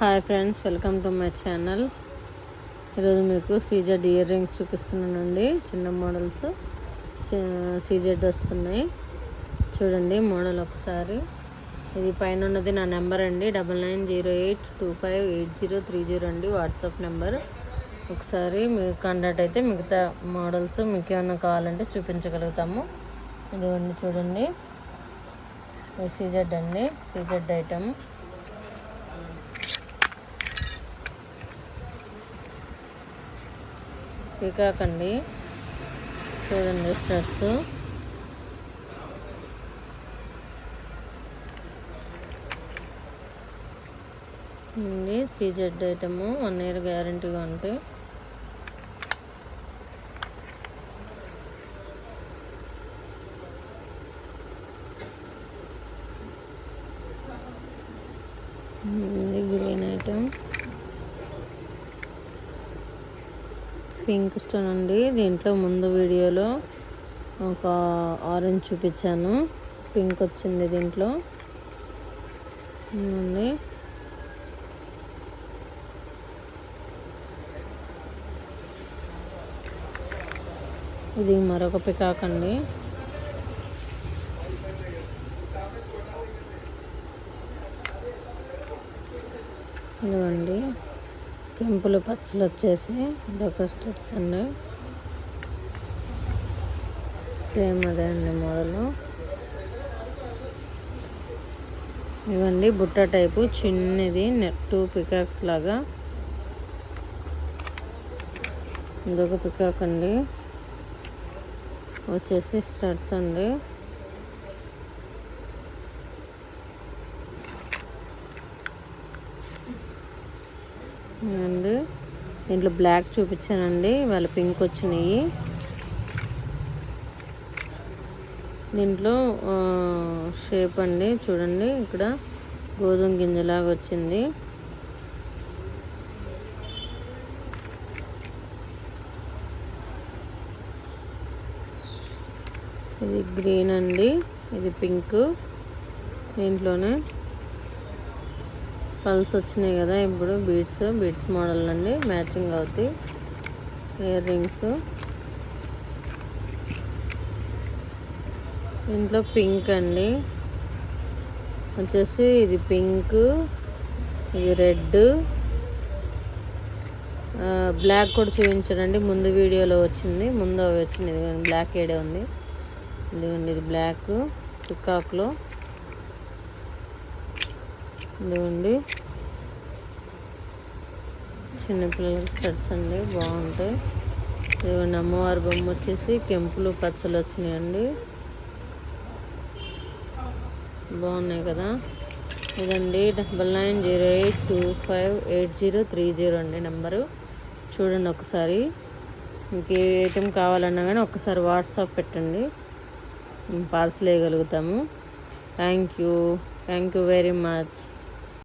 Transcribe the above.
Hi friends, welcome to my channel. ఈరోజు మీకు CZ ear rings చూపిస్తున్నానండి. చిన్న మోడల్స్ సీజెడ్ వస్తున్నాయి. చూడండి మోడల్ ఒకసారి. ఇది పైన ఉన్నది నా నెంబర్ అండి, 9908258030 అండి, వాట్సాప్ నెంబర్. ఒకసారి మీరు కాంటాక్ట్ అయితే మిగతా మోడల్స్ మీకు ఏమైనా కావాలంటే చూపించగలుగుతాము. ఇదిగోండి చూడండి, సీజెడ్ అండి, సీజెడ్ ఐటమ్. పీకాక్ అండి, చూడండి స్టడ్స్. ఇది సీజెడ్ ఐటము, 1 year గ్యారంటీగా ఉంటాయి. ఇది గ్రీన్ ఐటమ్, పింక్ స్టోన్ అండి. దీంట్లో ముందు వీడియోలో ఒక ఆరెంజ్ చూపించాను, పింక్ వచ్చింది దీంట్లో అండి. ఇది మరొక పికాక్ అండి. ఇదిగోండి కెంపులు పచ్చలు వచ్చేసి ఇదొక స్టెట్స్ అండి, సేమ్ అదే అండి మోడలు. ఇవ్వండి బుట్ట టైపు చిన్నది, 2 పికాక్స్ లాగా. ఇదొక పికాక్ అండి, వచ్చేసి స్టడ్స్ అండి. అండి దీంట్లో బ్లాక్ చూపించానండి, వాళ్ళ పింక్ వచ్చినాయి. దీంట్లో షేప్ అండి, చూడండి ఇక్కడ గోధుమ గింజలాగా వచ్చింది. ఇది గ్రీన్ అండి, ఇది పింక్. దీంట్లోనే పల్స్ వచ్చినాయి కదా ఇప్పుడు, బీడ్స్ మోడల్ అండి, మ్యాచింగ్ అవుతాయి ఇయర్ రింగ్స్. దీంట్లో పింక్ అండి, వచ్చేసి ఇది పింక్, ఇది రెడ్, బ్లాక్ కూడా చూపించారండి ముందు వీడియోలో వచ్చింది. ముందు అవి వచ్చింది, ఇది బ్లాక్ ఏడే ఉంది. ఇదిగోండి ఇది బ్లాక్ పికాక్లో. ఇదిగోండి చిన్నపిల్లలకి స్టడ్స్ అండి, బాగుంటాయి. ఇదిగోండి అమ్మవారి బొమ్మ వచ్చేసి కెంపులు పచ్చలు వచ్చినాయండి, బాగున్నాయి కదా. ఇదండి 9908258030 అండి నెంబరు. చూడండి ఒకసారి, మీకు ఏ ఐటెం కావాలన్నా కానీ ఒకసారి వాట్సాప్ పెట్టండి, పార్సల్ వేయగలుగుతాము. Thank you very much.